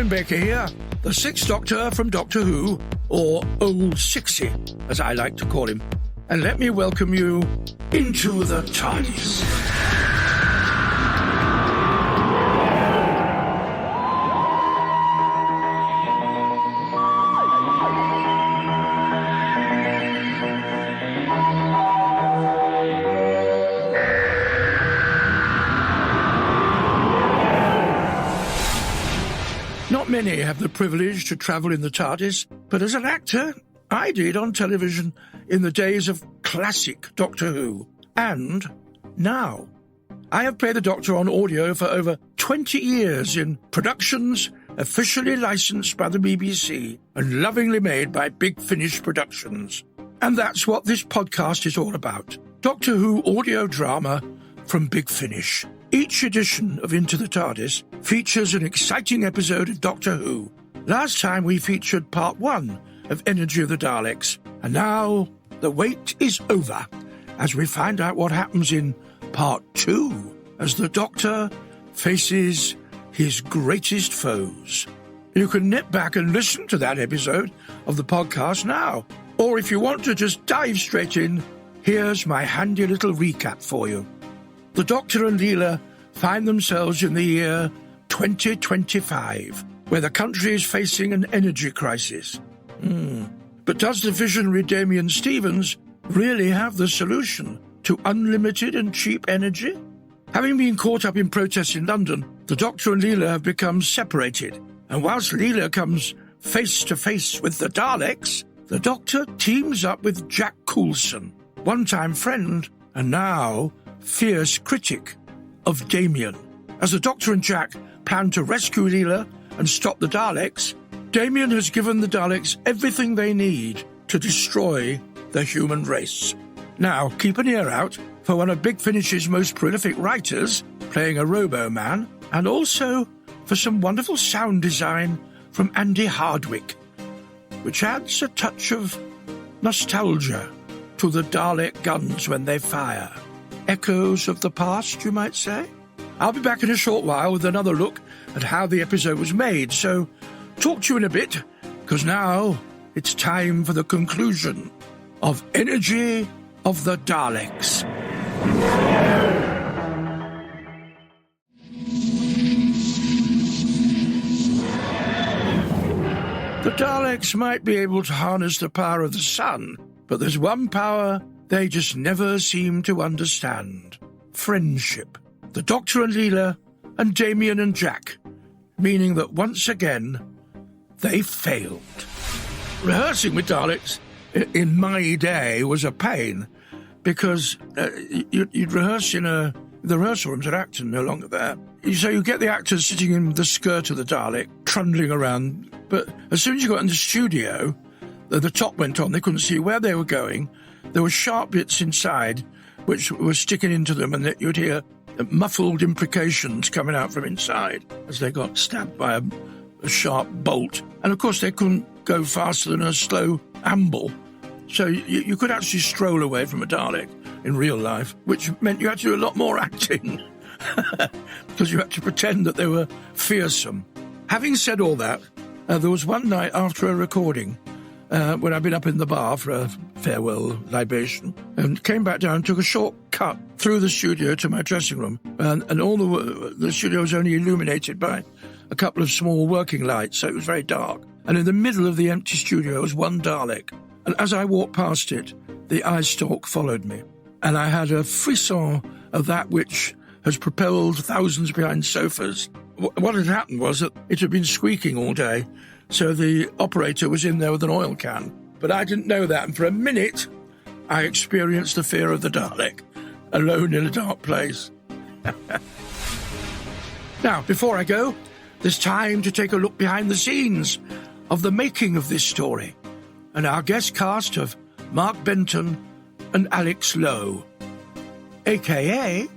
Baker here, the Sixth Doctor from Doctor Who, or Old Sixy, as I like to call him. And let me welcome you into the TARDIS. Not many have the privilege to travel in the TARDIS, but as an actor, I did on television in the days of classic Doctor Who. And now, I have played the Doctor on audio for over 20 years in productions officially licensed by the BBC and lovingly made by Big Finish Productions. And that's what this podcast is all about. Doctor Who audio drama from Big Finish. Each edition of Into the TARDIS features an exciting episode of Doctor Who. Last time we featured part 1 of Energy of the Daleks, and now the wait is over as we find out what happens in part 2 as the Doctor faces his greatest foes. You can nip back and listen to that episode of the podcast now, or if you want to just dive straight in, here's my handy little recap for you. The Doctor and Leela find themselves in the year 2025, where the country is facing an energy crisis. But does the visionary Damien Stevens really have the solution to unlimited and cheap energy? Having been caught up in protests in London, the Doctor and Leela have become separated, and whilst Leela comes face to face with the Daleks, the Doctor teams up with Jack Coulson, one-time friend and now fierce critic of Damien. As the Doctor and Jack plan to rescue Leela and stop the Daleks, Damien has given the Daleks everything they need to destroy the human race. Now, keep an ear out for one of Big Finish's most prolific writers playing a Robo-Man, and also for some wonderful sound design from Andy Hardwick, which adds a touch of nostalgia to the Dalek guns when they fire. Echoes of the past, you might say? I'll be back in a short while with another look at how the episode was made, so talk to you in a bit, because now it's time for the conclusion of Energy of the Daleks. The Daleks might be able to harness the power of the sun, but there's one power they just never seem to understand. Friendship. The Doctor and Leela, and Damien and Jack, meaning that once again, they failed. Rehearsing with Daleks in my day was a pain, because you'd rehearse in the rehearsal rooms at Acton, no longer there. So you get the actors sitting in the skirt of the Dalek, trundling around, but as soon as you got in the studio, the top went on, they couldn't see where they were going. There were sharp bits inside which were sticking into them, and you'd hear muffled imprecations coming out from inside as they got stabbed by a sharp bolt. And of course they couldn't go faster than a slow amble. So you could actually stroll away from a Dalek in real life, which meant you had to do a lot more acting because you had to pretend that they were fearsome. Having said all that, there was one night after a recording when I'd been up in the bar for a farewell libation, and came back down, took a short cut through the studio to my dressing room, and all the studio was only illuminated by a couple of small working lights, so it was very dark. And in the middle of the empty studio was one Dalek, and as I walked past it, the eye stalk followed me, and I had a frisson of that which has propelled thousands behind sofas. What had happened was that it had been squeaking all day, so the operator was in there with an oil can. But I didn't know that, and for a minute, I experienced the fear of the Dalek, alone in a dark place. Now, before I go, there's time to take a look behind the scenes of the making of this story, and our guest cast of Mark Benton and Alex Lowe, a.k.a.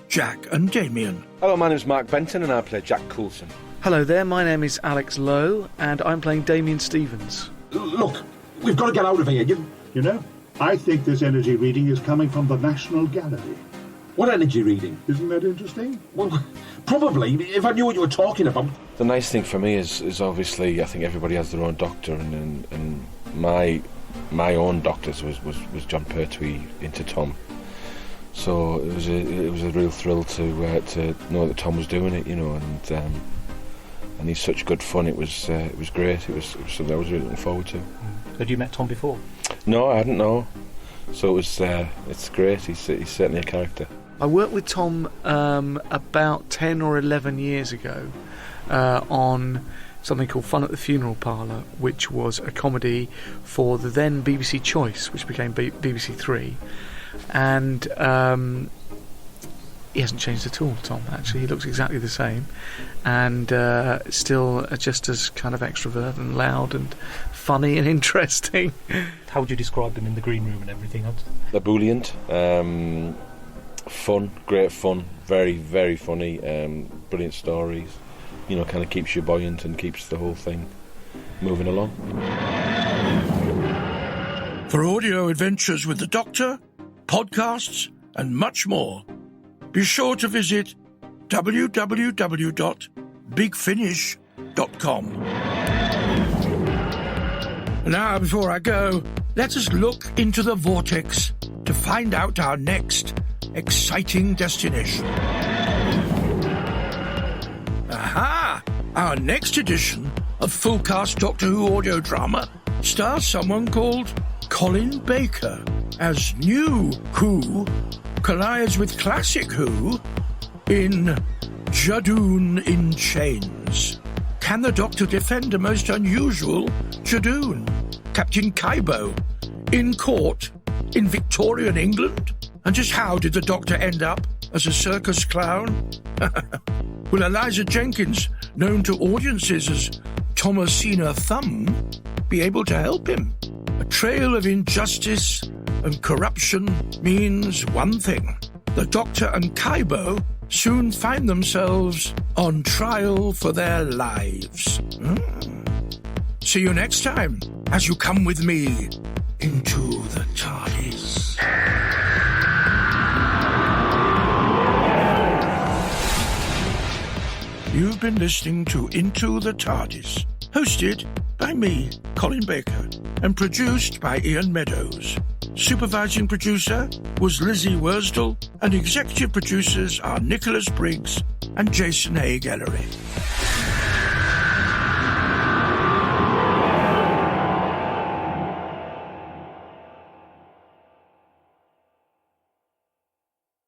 Jack and Damien. Hello, my name's Mark Benton and I play Jack Coulson. Hello there, my name is Alex Lowe and I'm playing Damien Stevens. Look, we've got to get out of here. You know, I think this energy reading is coming from the National Gallery. What energy reading? Isn't that interesting? Well, probably, if I knew what you were talking about. The nice thing for me is obviously I think everybody has their own doctor, and my own doctor's was John Pertwee into Tom. So it was a real thrill to know that Tom was doing it, and he's such good fun. It was great. It was something I was really looking forward to. Had you met Tom before? No, I hadn't. No. So it's great. He's certainly a character. I worked with Tom about 10 or 11 years ago on something called Fun at the Funeral Parlour, which was a comedy for the then BBC Choice, which became BBC Three. And he hasn't changed at all, Tom, actually. He looks exactly the same, and still just as kind of extrovert and loud and funny and interesting. How would you describe him in the green room and everything else? Ebullient, fun, great fun, very, very funny, brilliant stories. Kind of keeps you buoyant and keeps the whole thing moving along. For audio adventures with the Doctor, podcasts, and much more, be sure to visit www.bigfinish.com. Now, before I go, let us look into the vortex to find out our next exciting destination. Aha! Our next edition of full-cast Doctor Who audio drama stars someone called Colin Baker as new Who collides with classic Who in Judoon in Chains. Can the Doctor defend a most unusual Judoon? Captain Kaibo in court in Victorian England? And just how did the Doctor end up as a circus clown? Will Eliza Jenkins, known to audiences as Thomasina Thumb, be able to help him? A trail of injustice and corruption means one thing. The Doctor and Kaibo soon find themselves on trial for their lives. See you next time as you come with me into the TARDIS. You've been listening to Into the TARDIS, hosted by me, Colin Baker, and produced by Ian Meadows. Supervising producer was Lizzie Worsdale, and executive producers are Nicholas Briggs and Jason Hay Gallery.